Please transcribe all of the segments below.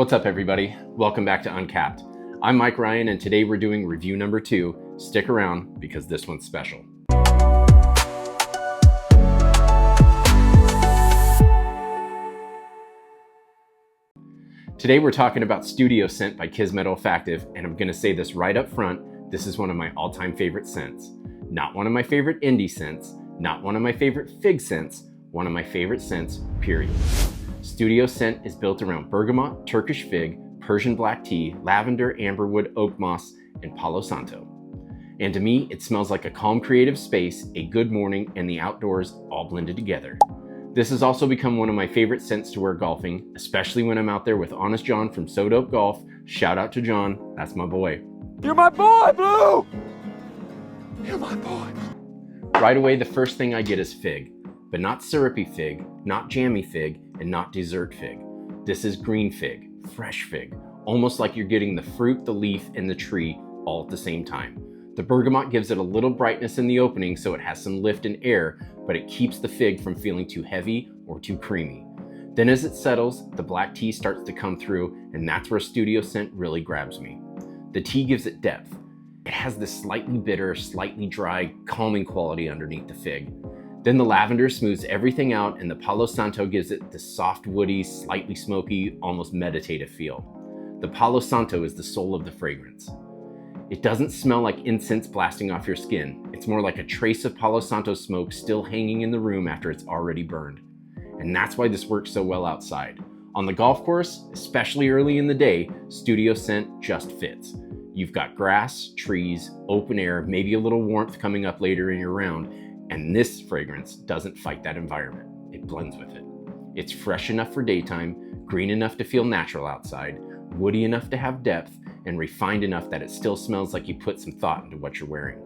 What's up, everybody? Welcome back to Uncapped. I'm Mike Ryan, and today we're doing review number 2. Stick around because this one's special. Today we're talking about Studio Scent by Kismet Olfactive, and I'm gonna say this right up front, this is one of my all-time favorite scents. Not one of my favorite indie scents, not one of my favorite fig scents, one of my favorite scents, period. Studio Scent is built around bergamot, Turkish fig, Persian black tea, lavender, amberwood, oakmoss, and Palo Santo. And to me, it smells like a calm creative space, a good morning, and the outdoors all blended together. This has also become one of my favorite scents to wear golfing, especially when I'm out there with Honest Jon from SoDopeGolf. Shout out to John, that's my boy. You're my boy, Blue! You're my boy. Right away, the first thing I get is fig, but not syrupy fig, not jammy fig, and not dessert fig. This is green fig, fresh fig, almost like you're getting the fruit, the leaf, and the tree all at the same time. The bergamot gives it a little brightness in the opening so it has some lift and air, but it keeps the fig from feeling too heavy or too creamy. Then as it settles, the black tea starts to come through, and that's where Studio Scent really grabs me. The tea gives it depth. It has this slightly bitter, slightly dry, calming quality underneath the fig. Then the lavender smooths everything out, and the Palo Santo gives it this soft, woody, slightly smoky, almost meditative feel. The Palo Santo is the soul of the fragrance. It doesn't smell like incense blasting off your skin. It's more like a trace of Palo Santo smoke still hanging in the room after it's already burned. And that's why this works so well outside. On the golf course, especially early in the day, Studio Scent just fits. You've got grass, trees, open air, maybe a little warmth coming up later in your round, and this fragrance doesn't fight that environment. It blends with it. It's fresh enough for daytime, green enough to feel natural outside, woody enough to have depth, and refined enough that it still smells like you put some thought into what you're wearing.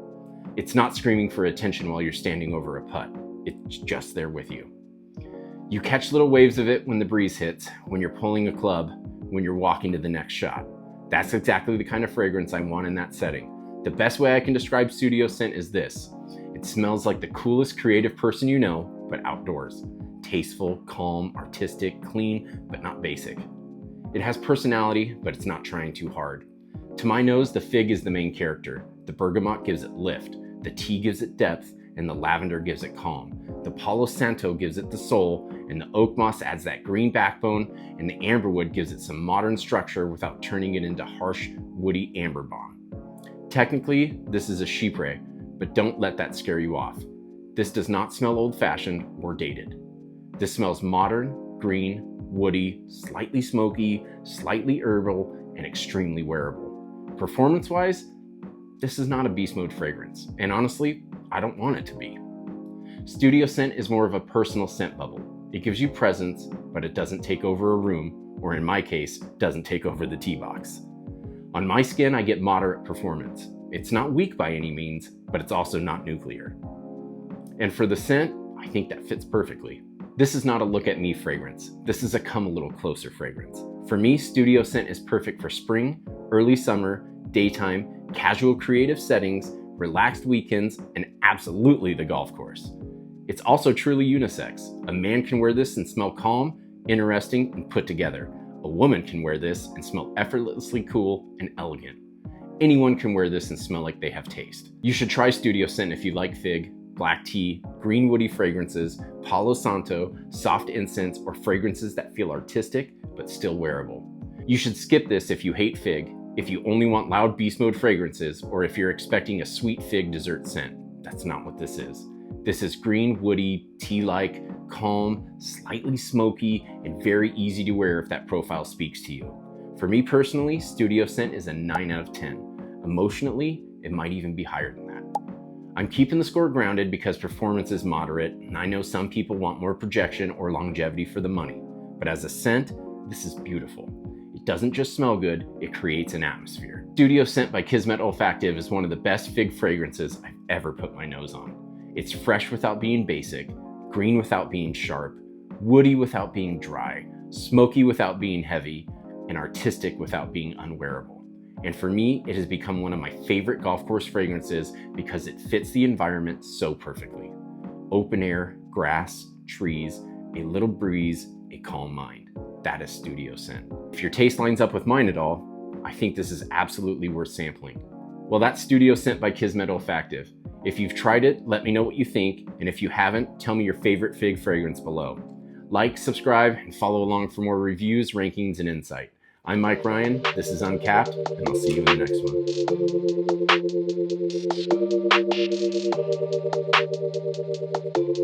It's not screaming for attention while you're standing over a putt. It's just there with you. You catch little waves of it when the breeze hits, when you're pulling a club, when you're walking to the next shot. That's exactly the kind of fragrance I want in that setting. The best way I can describe Studio Scent is this. It smells like the coolest creative person you know, but outdoors. Tasteful, calm, artistic, clean, but not basic. It has personality, but it's not trying too hard. To my nose, the fig is the main character. The bergamot gives it lift, the tea gives it depth, and the lavender gives it calm. The Palo Santo gives it the soul, and the oakmoss adds that green backbone, and the amberwood gives it some modern structure without turning it into harsh, woody amber bomb. Technically, this is a chypre, but don't let that scare you off. This does not smell old-fashioned or dated. This smells modern, green, woody, slightly smoky, slightly herbal, and extremely wearable. Performance-wise, this is not a beast mode fragrance, and honestly, I don't want it to be. Studio Scent is more of a personal scent bubble. It gives you presence, but it doesn't take over a room, or in my case, doesn't take over the tee box. On my skin, I get moderate performance. It's not weak by any means, but it's also not nuclear. And for the scent, I think that fits perfectly. This is not a look at me fragrance. This is a come a little closer fragrance. For me, Studio Scent is perfect for spring, early summer, daytime, casual creative settings, relaxed weekends, and absolutely the golf course. It's also truly unisex. A man can wear this and smell calm, interesting, and put together. A woman can wear this and smell effortlessly cool and elegant. Anyone can wear this and smell like they have taste. You should try Studio Scent if you like fig, black tea, green woody fragrances, Palo Santo, soft incense, or fragrances that feel artistic but still wearable. You should skip this if you hate fig, if you only want loud beast mode fragrances, or if you're expecting a sweet fig dessert scent. That's not what this is. This is green, woody, tea-like, calm, slightly smoky, and very easy to wear if that profile speaks to you. For me personally, Studio Scent is a 9 out of 10. Emotionally, it might even be higher than that. I'm keeping the score grounded because performance is moderate, and I know some people want more projection or longevity for the money. But as a scent, this is beautiful. It doesn't just smell good, it creates an atmosphere. Studio Scent by Kismet Olfactive is one of the best fig fragrances I've ever put my nose on. It's fresh without being basic, green without being sharp, woody without being dry, smoky without being heavy, and artistic without being unwearable. And for me, it has become one of my favorite golf course fragrances because it fits the environment so perfectly. Open air, grass, trees, a little breeze, a calm mind. that is studio scent. If your taste lines up with mine at all, I think this is absolutely worth sampling. Well, that's Studio Scent by Kismet Olfactive. If you've tried it, let me know what you think, and if you haven't, tell me your favorite fig fragrance below. Like, subscribe, and follow along for more reviews, rankings, and insight. I'm Mike Ryan, this is Uncapped, and I'll see you in the next one.